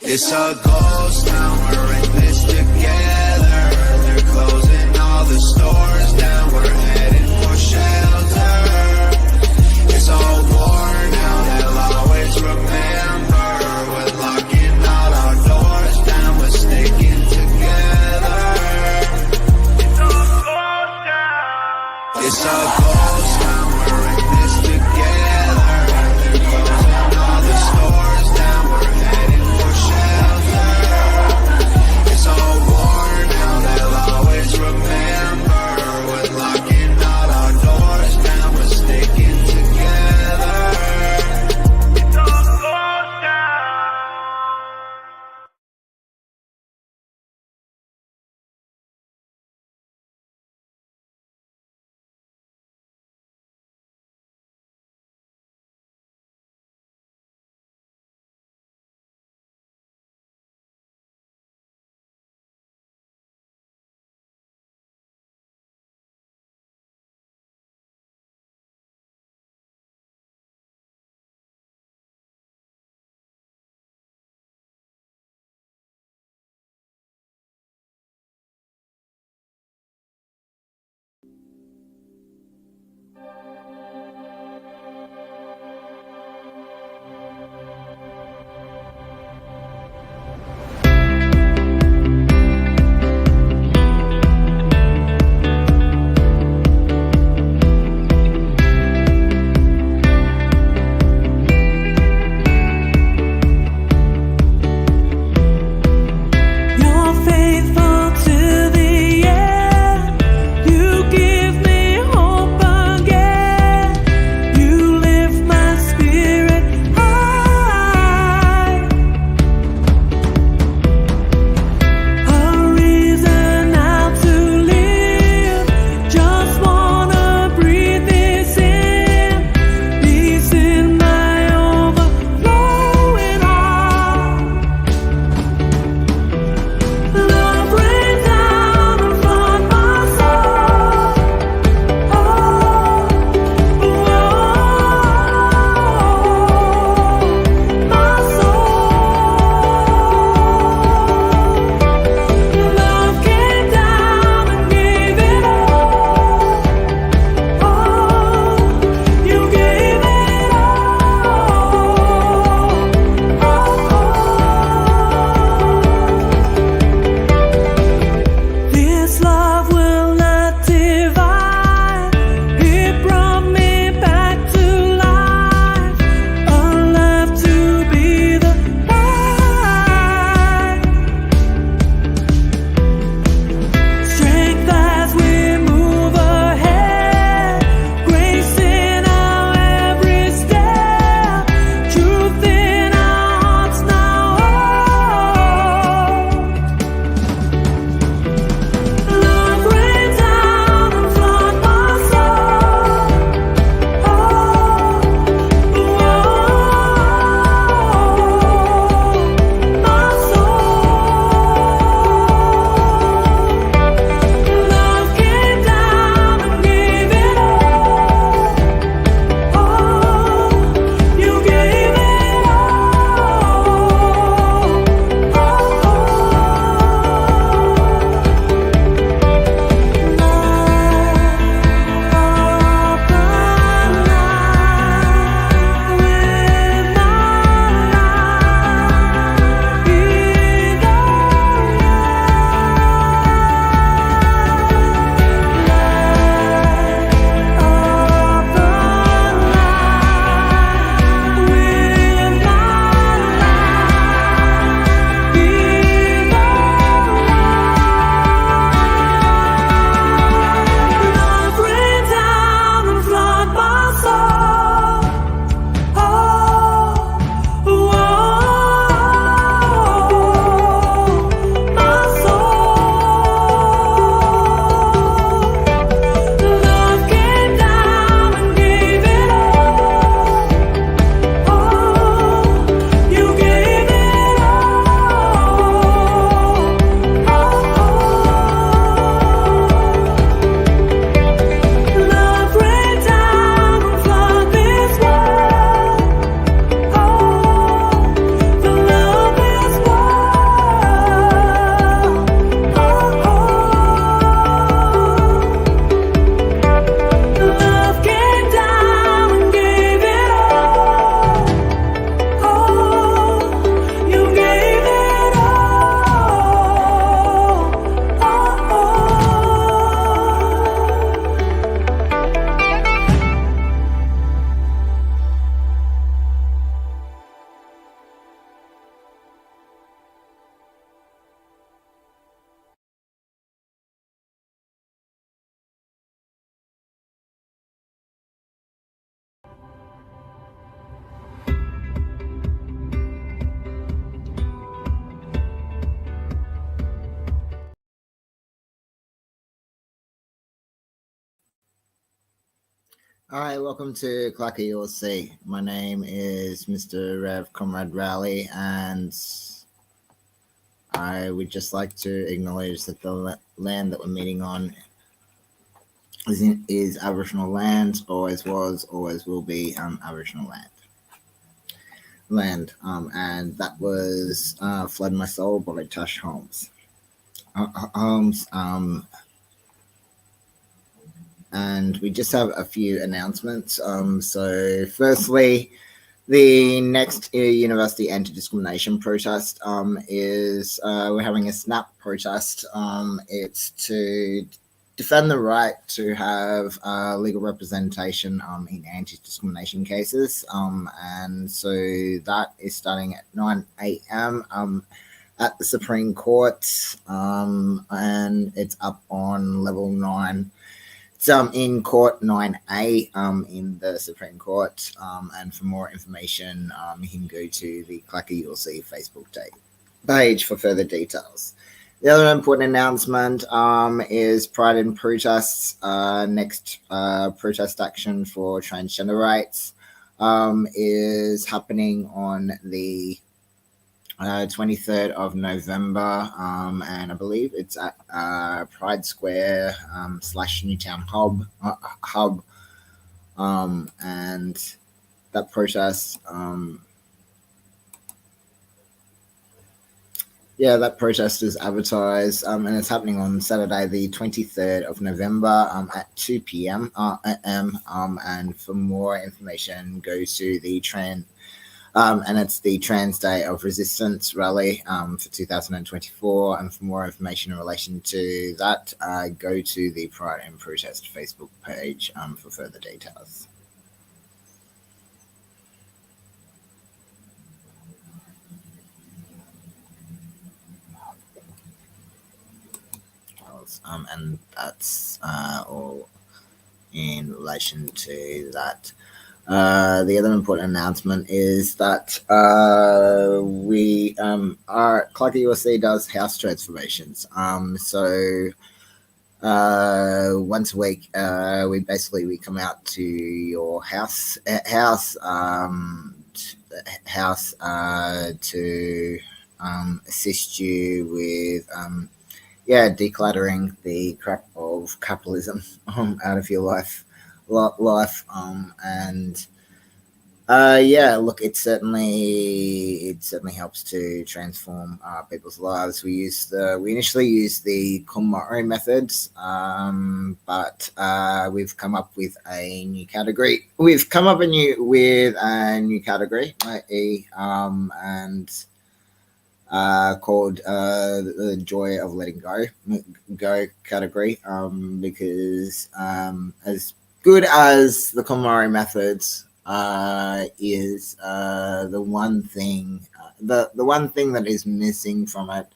It's a ghost town, we're in this together. They're closing all the stores down, we're heading for shelter. It's all war now, they'll always remember. We're locking all our doors down, we're sticking together. It's a ghost town, we're in this together. They're closing all the stores down, we're heading for shelter. It's all war All right, welcome to CLACCA ULC. My name is Mr. Rev Comrade Rowley, and I would just like to acknowledge that the land that we're meeting on is Aboriginal land, always was, always will be Aboriginal land. And that was Flood My Soul by Tash Holmes. And we just have a few announcements. So, firstly, the next university anti-discrimination protest is we're having a SNAP protest. It's to defend the right to have legal representation in anti-discrimination cases. And so that is starting at 9 a.m. At the Supreme Court, and it's up on level 9. It's in Court 9A in the Supreme Court. And for more information, you can go to the CLACCA ULC Facebook page for further details. The other important announcement is Pride in Protests. Next protest action for transgender rights is happening on the 23rd of November, and I believe it's at Pride Square / Newtown Hub, and that protest, that protest is advertised, and it's happening on Saturday, the 23rd of November, at 2 p.m. And for more information, go to the and it's the Trans Day of Resistance rally for 2024. And for more information in relation to that, go to the Pride and Protest Facebook page for further details. And that's all in relation to that. The other important announcement is that we our CLACCA ULC does house transformations. So once a week, we come out to your house to assist you with decluttering the crap of capitalism out of your life. And look, it certainly helps to transform people's lives. We initially used the KonMari methods, but we've come up with a new category. We've come up with a new category, called the Joy of Letting Go category, because as good as the KonMari methods is the one thing that is missing from it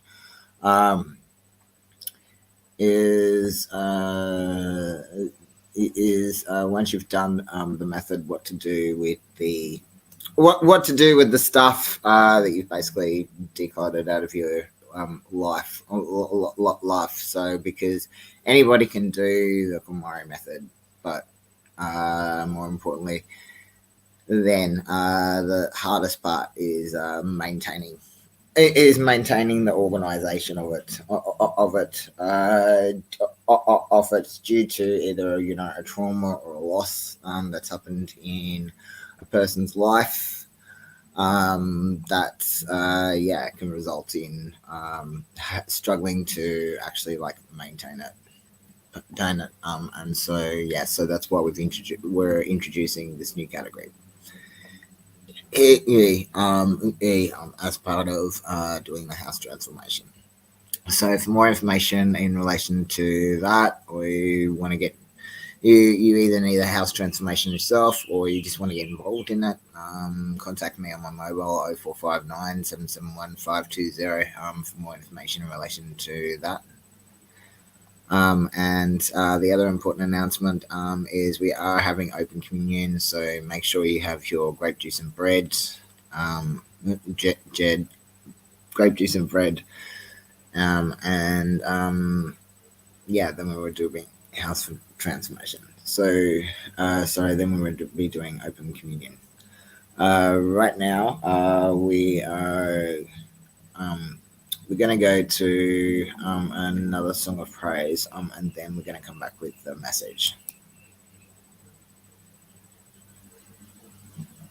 is once you've done the method, what to do with the stuff that you've basically decluttered out of your life. So because anybody can do the KonMari method, but more importantly, then the hardest part is maintaining the organization of it due to either a trauma or a loss that's happened in a person's life, that can result in struggling to actually maintain it. And so that's why we're introducing this new category as part of doing the house transformation. So for more information in relation to that, or you want to get you either need a house transformation yourself or you just want to get involved in it, contact me on my mobile 0459 771 520 for more information in relation to that. And the other important announcement is we are having open communion, so make sure you have your grape juice and bread, grape juice and bread, then we were doing house transformation. So then we would be doing open communion. Right now, we're going to go to another song of praise, and then we're going to come back with the message.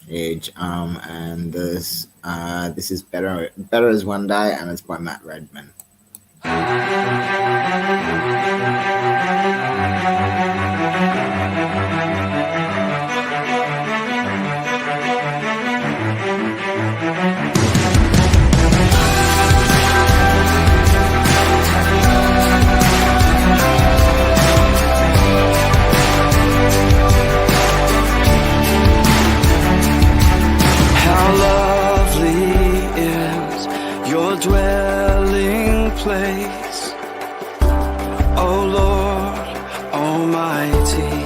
And this is Better as One Day, and it's by Matt Redman. Dwelling place, O Lord Almighty.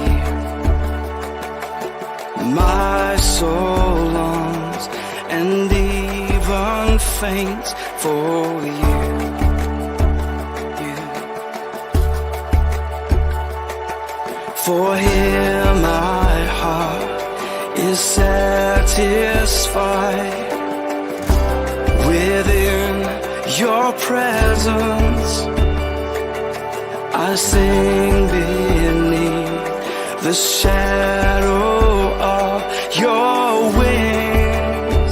My soul longs and even faints for you. For here my heart is satisfied within your presence. I sing beneath the shadow of your wings.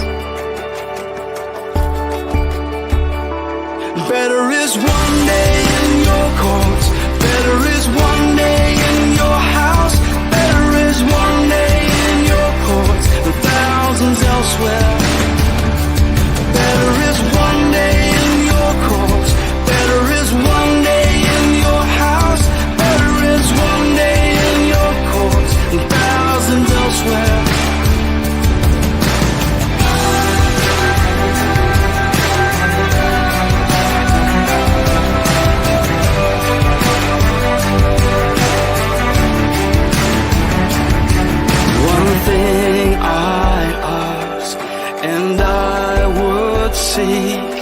Better is one day in your courts, better is one day in your house, better is one day in your courts than thousands elsewhere. Better is one day in your courts, better is one day in your house, better is one day in your courts than thousands elsewhere. One thing I ask, and I would seek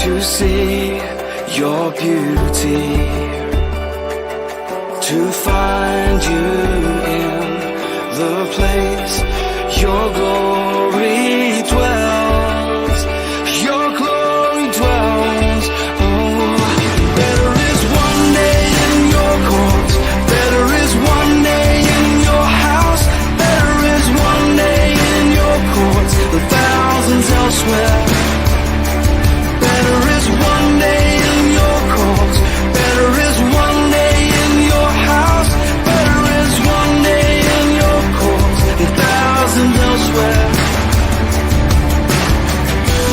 to see your beauty, to find you in the place your glory dwells, your glory dwells. Oh, better is one day in your courts, better is one day in your house, better is one day in your courts than thousands elsewhere. Better is one day in your courts, better is one day in your house, better is one day in your courts than thousands elsewhere.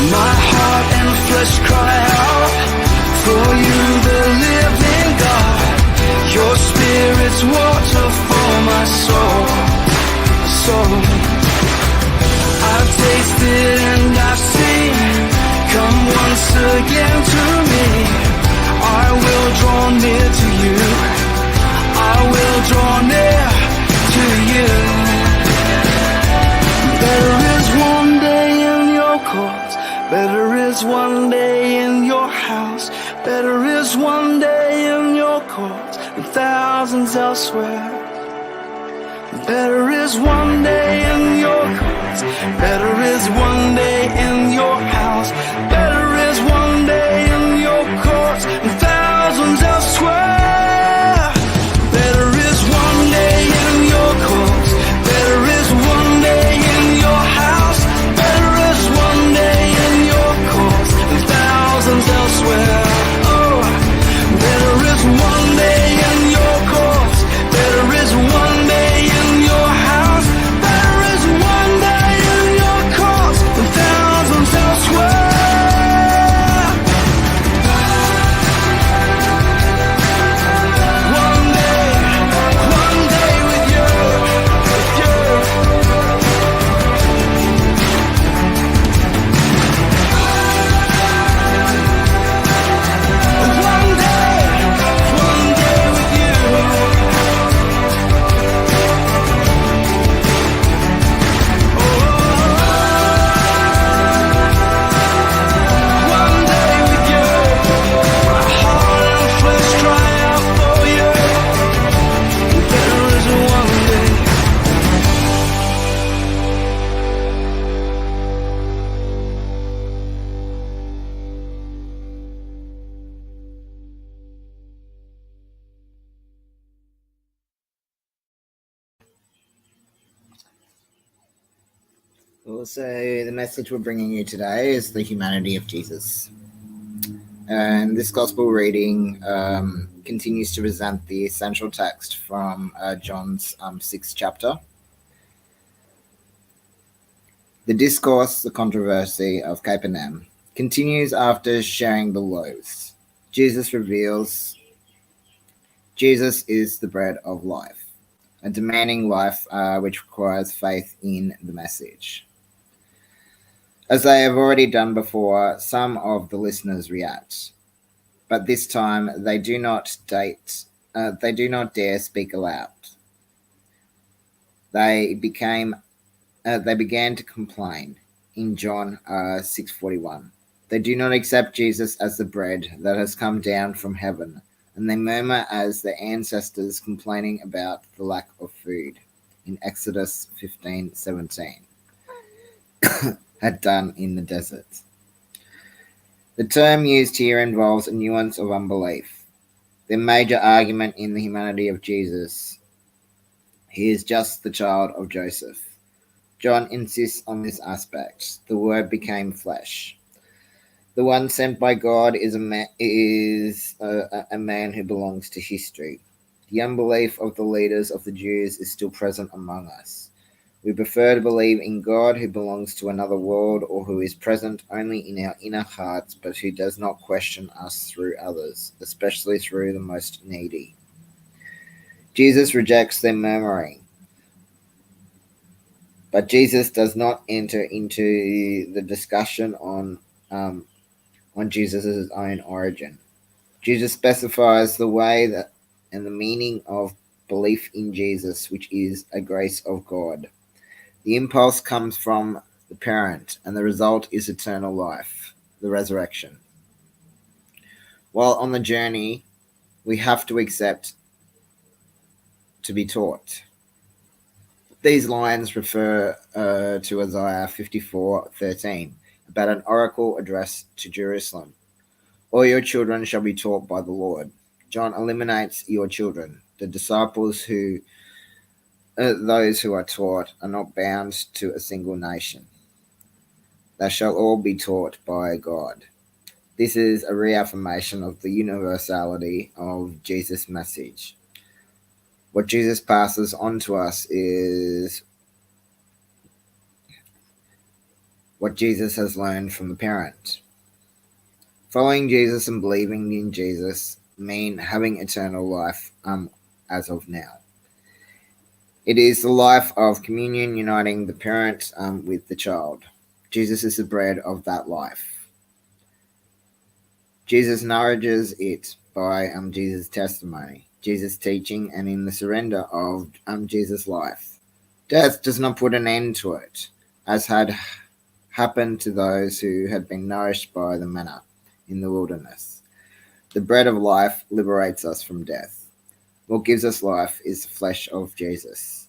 My heart and flesh cry out for you, the living God. Your spirit's water for my soul. I've tasted and I've seen. Come once again to me. I will draw near to you. I will draw near to you. Better is one day in your courts, better is one day in your house, better is one day in your courts than thousands elsewhere. Better is one day in your courts, better is one day in your house, better is one day in your courts and thousands elsewhere. Better is one day in your courts, better is one day in your house, better is one day in your courts and thousands elsewhere. Oh, better is one day in your courts, better is one day in your house, better is one day in your courts and thousands elsewhere. Also, the message we're bringing you today is the humanity of Jesus. And this gospel reading continues to present the essential text from John's 6th chapter. The discourse, the controversy of Capernaum, continues after sharing the loaves. Jesus reveals Jesus is the bread of life, a demanding life which requires faith in the message. As they have already done before, some of the listeners react, but this time they do not dare speak aloud. They began to complain in John 6:41. They do not accept Jesus as the bread that has come down from heaven, and they murmur as their ancestors complaining about the lack of food in Exodus 15:17 had done in the desert. The term used here involves a nuance of unbelief. Their major argument in the humanity of Jesus: he is just the child of Joseph. John insists on this aspect. The Word became flesh. The one sent by God is a man who belongs to history. The unbelief of the leaders of the Jews is still present among us. We prefer to believe in God who belongs to another world or who is present only in our inner hearts, but who does not question us through others, especially through the most needy. Jesus rejects their murmuring. But Jesus does not enter into the discussion on Jesus' own origin. Jesus specifies the way that and the meaning of belief in Jesus, which is a grace of God. The impulse comes from the parent, and the result is eternal life, the resurrection. While on the journey, we have to accept to be taught. These lines refer to Isaiah 54:13, about an oracle addressed to Jerusalem. All your children shall be taught by the Lord. John eliminates your children. The disciples those who are taught are not bound to a single nation. They shall all be taught by God. This is a reaffirmation of the universality of Jesus' message. What Jesus passes on to us is what Jesus has learned from the parent. Following Jesus and believing in Jesus mean having eternal life as of now. It is the life of communion uniting the parent with the child. Jesus is the bread of that life. Jesus nourishes it by Jesus' testimony, Jesus' teaching, and in the surrender of Jesus' life. Death does not put an end to it, as had happened to those who had been nourished by the manna in the wilderness. The bread of life liberates us from death. What gives us life is the flesh of Jesus.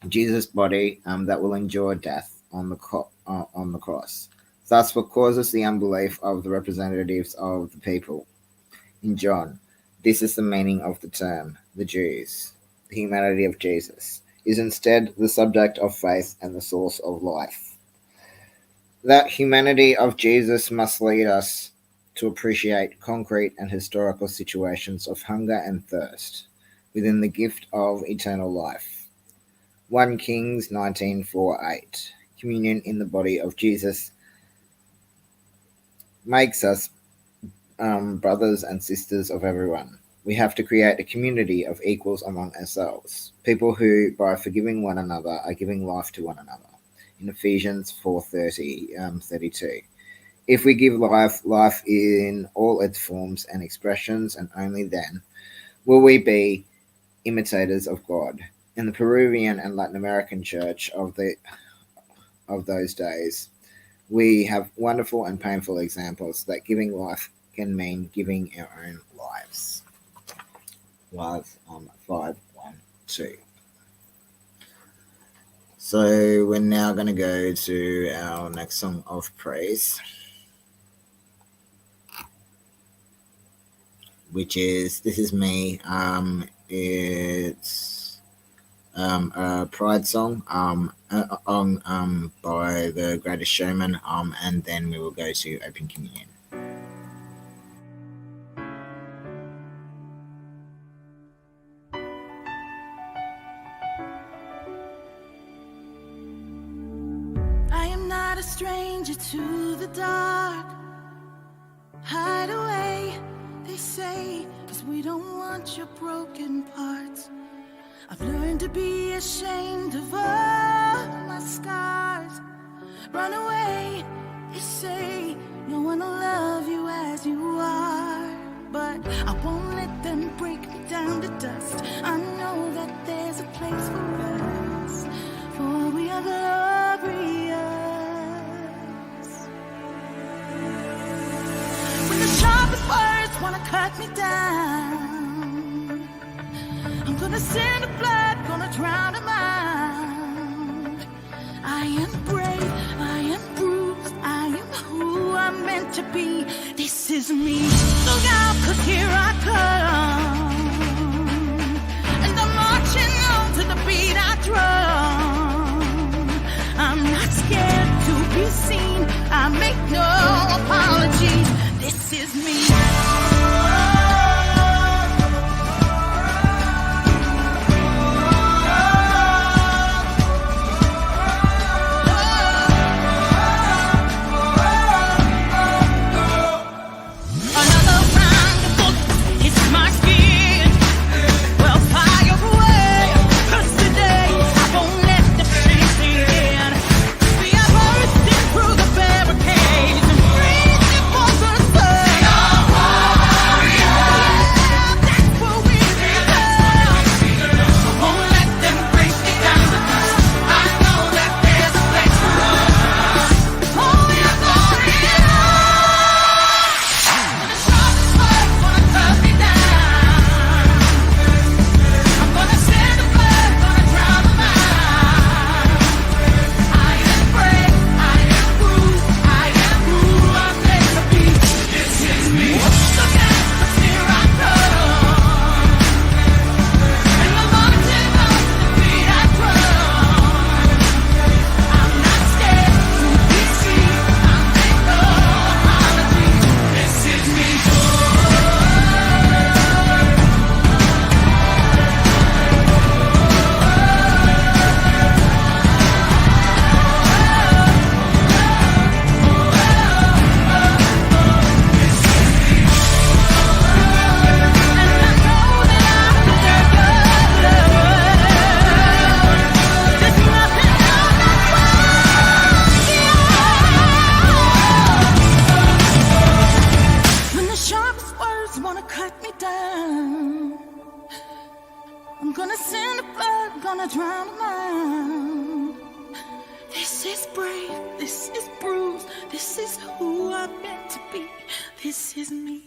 Jesus' body that will endure death on the cross. Thus, what causes the unbelief of the representatives of the people in John, this is the meaning of the term, the Jews, the humanity of Jesus, is instead the subject of faith and the source of life. That humanity of Jesus must lead us to appreciate concrete and historical situations of hunger and thirst within the gift of eternal life. 1 Kings 19:4-8. Communion in the body of Jesus makes us brothers and sisters of everyone. We have to create a community of equals among ourselves, people who, by forgiving one another, are giving life to one another. In Ephesians 4:32. If we give life in all its forms and expressions, and only then will we be imitators of God. In the Peruvian and Latin American church of those days, we have wonderful and painful examples that giving life can mean giving our own lives. Live 5:1-2. So we're now going to go to our next song of praise, which is This Is Me. It's a Pride song by the Greatest Showman, and then we will go to Open Communion. I am not a stranger to the dark. Hide away, they say, 'cause we don't want your broken parts. I've learned to be ashamed of all my scars. Run away, they say, no one will love you as you are. But I won't let them break me down to dust. I know that there's a place for us, for we are glorious. When the sharpest words wanna cut me down, I'm gonna send the blood, gonna drown a mind. I am brave, I am bruised, I am who I'm meant to be. This is me. Look out, 'cause here I come, and I'm marching on to the beat I drum. I'm not scared to be seen, I make no apologies. This is me. This is me.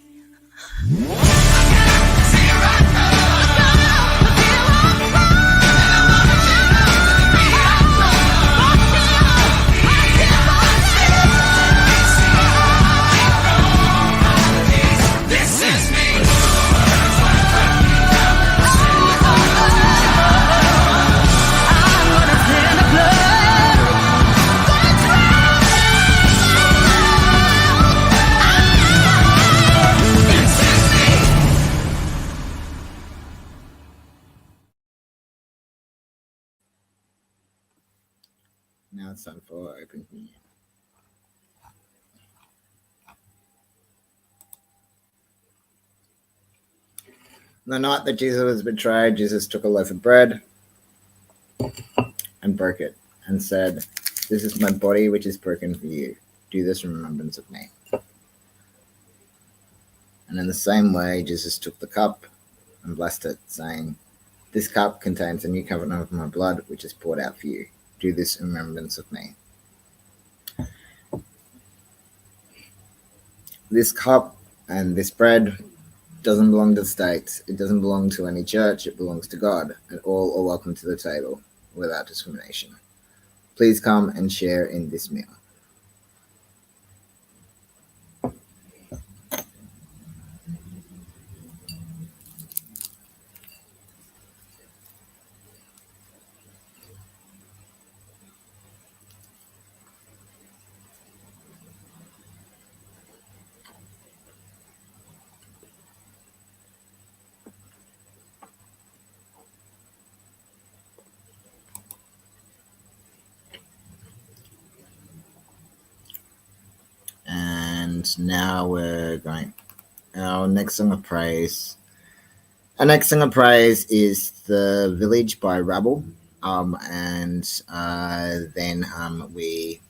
Now it's time for open communion. The night that Jesus was betrayed, Jesus took a loaf of bread and broke it and said, "This is my body which is broken for you. Do this in remembrance of me." And in the same way, Jesus took the cup and blessed it, saying, "This cup contains a new covenant of my blood, which is poured out for you. Do this in remembrance of me." This cup and this bread doesn't belong to the states. It doesn't belong to any church. It belongs to God, and all are welcome to the table without discrimination. Please come and share in this meal. And now we're going. Our next song of praise. Our next song of praise is "The Village" by Rabble. And then we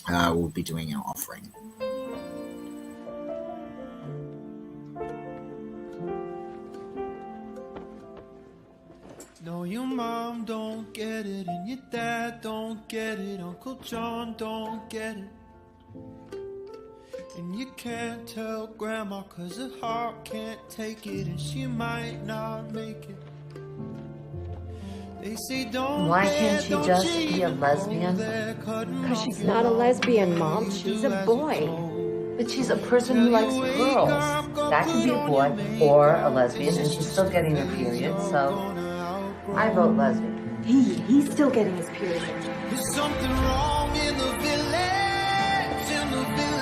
will be doing our offering. No, your mom don't get it, and your dad don't get it, Uncle John don't get it. And you can't tell Grandma 'cause her heart can't take it, and she might not make it. They say don't. Why can't she just be a lesbian? Because she's not a lesbian, Mom. She's a boy. But she's a person who likes girls. That could be a boy or a lesbian, and she's still getting her period, so I vote lesbian. He's still getting his period. There's something wrong in the village, in the village.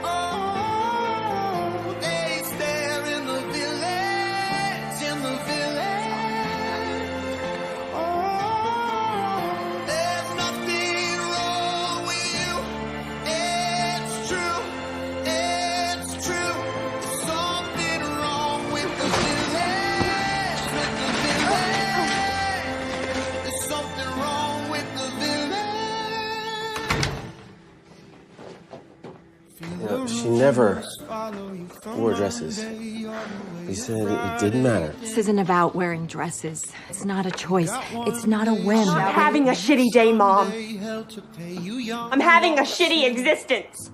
Oh, they stare in the village, in the village. Oh, there's nothing wrong with you. It's true, it's true. There's something wrong with the village, with the village. There's something wrong with the village. She never wore dresses. He said it didn't matter. This isn't about wearing dresses. It's not a choice. It's not a whim. I'm having a shitty day, Mom. I'm having a shitty existence.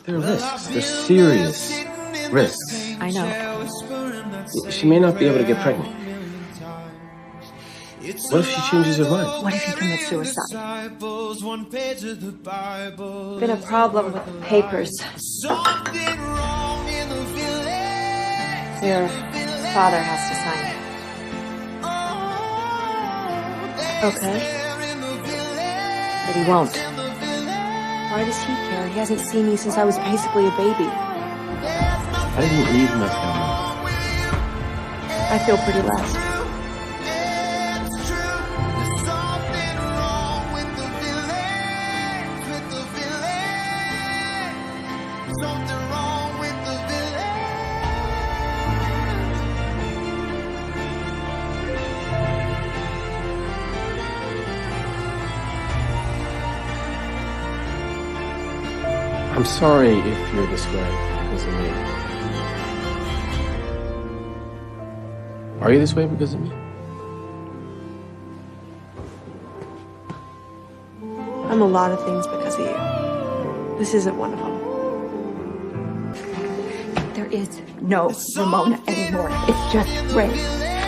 There are risks. They're serious risks. I know. She may not be able to get pregnant. What if she changes her mind? What if he commits suicide? Been a problem with the papers. Your father has to sign it. Okay. But he won't. Why does he care? He hasn't seen me since I was basically a baby. I didn't leave my family. I feel pretty lost. I'm sorry if you're this way because of me. Are you this way because of me? I'm a lot of things because of you. This isn't one of them. There is no Ramona anymore. It's just Ray.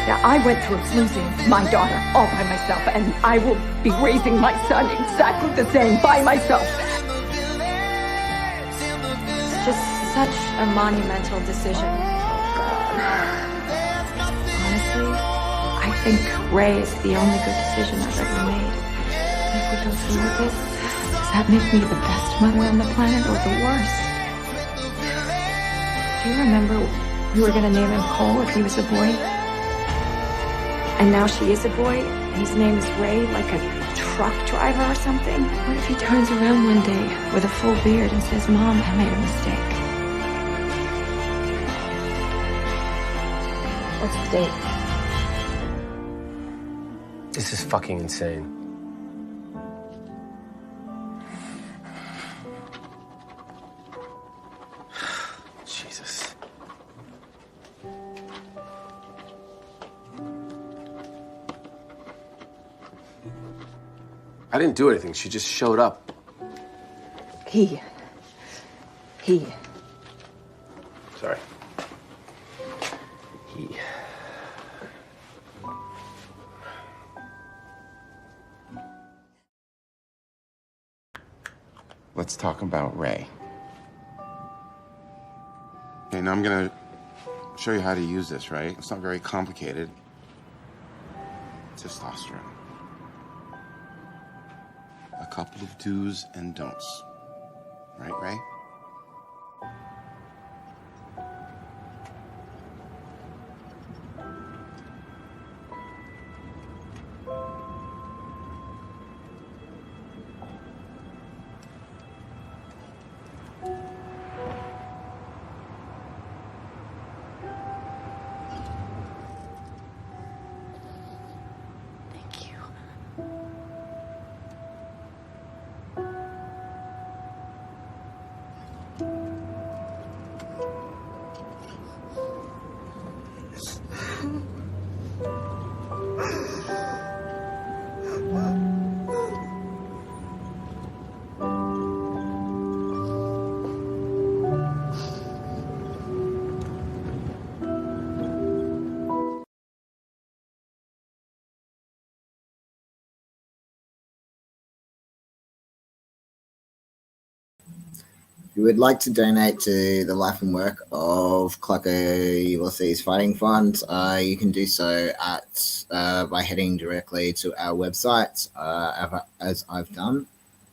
Now, I went through losing my daughter all by myself, and I will be raising my son exactly the same by myself. It's just such a monumental decision. Honestly, I think Ray is the only good decision I've ever made. If we go through with this, does that make me the best mother on the planet or the worst? Do you remember you were going to name him Cole if he was a boy? And now she is a boy, and his name is Ray, like a truck driver or something? What if he turns around one day with a full beard and says, Mom, I made a mistake? What's the date? This is fucking insane. Jesus. I didn't do anything. She just showed up. He. Sorry. He. Let's talk about Ray. Okay, now I'm gonna show you how to use this, right? It's not very complicated. Testosterone. A couple of do's and don'ts. Right, Ray? you would like to donate to the life and work of CLACCA ULC's Fighting Fund, you can do so by heading directly to our website, as I've done.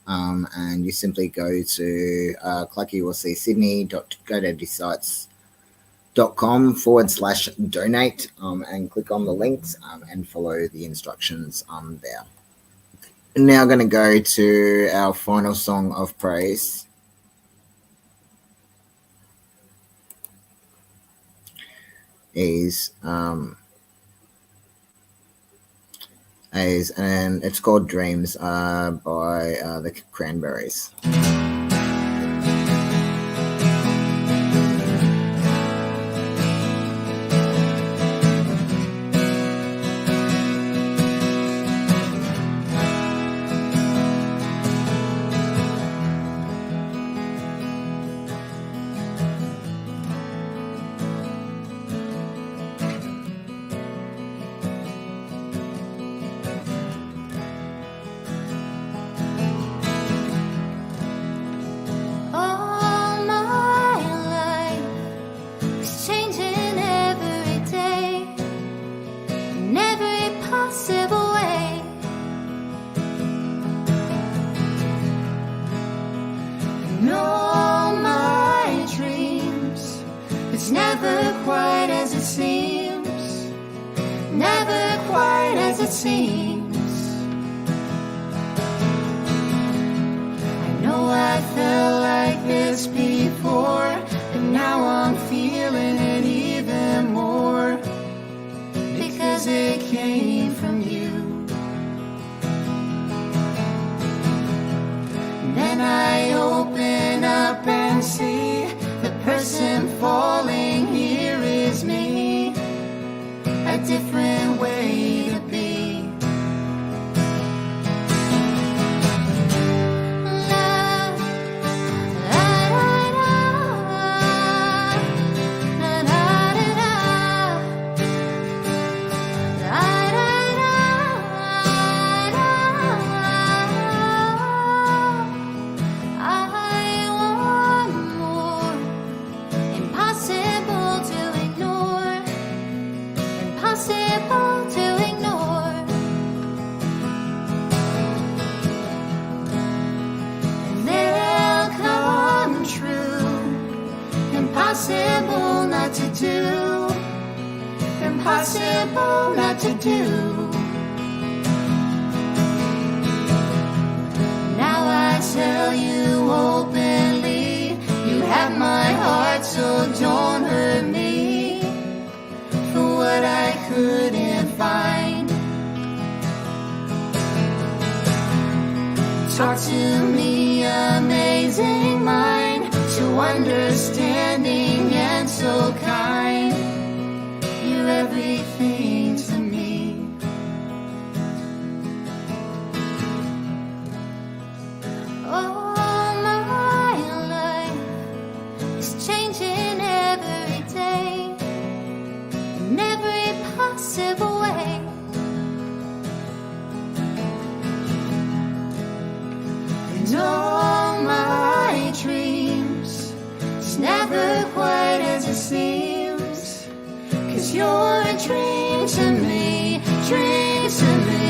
And you simply go to claccaulcsites.godaddysites.com/donate and click on the links and follow the instructions there. Now going to go to our final song of praise. And it's called Dreams by the Cranberries. Talk to me, amazing mind, so understanding and so kind. You're everything to me. Oh, my life is changing every day, in every possible way. All my dreams, it's never quite as it seems, 'cause you're a dream to me, dream to me.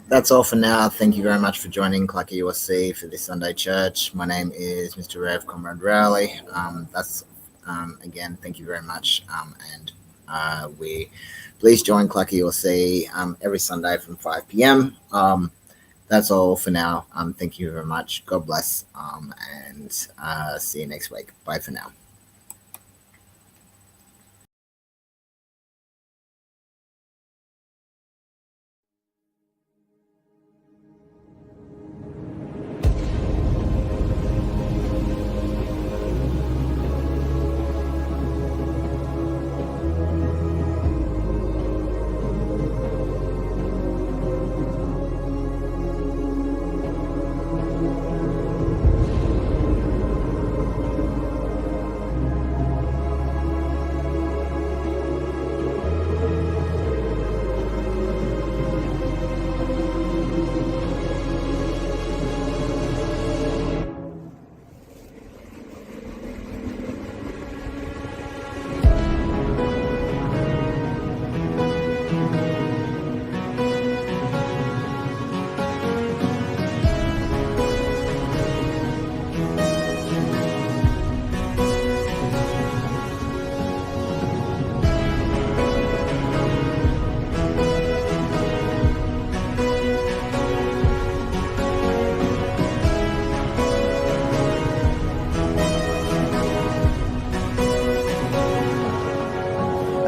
That's all for now. Thank you very much for joining CLACCA ULC for this Sunday church. My name is Mr. Rev Comrade Rowley. Again, thank you very much, and Please join CLACCA ULC every Sunday from 5 p.m. That's all for now. Thank you very much. God bless, and see you next week. Bye for now.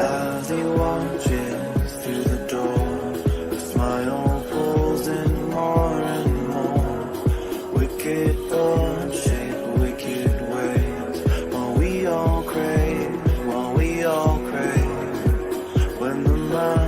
As he watches through the door, a smile pulls in more and more. Wicked thoughts shape wicked ways, while we all crave, when the mind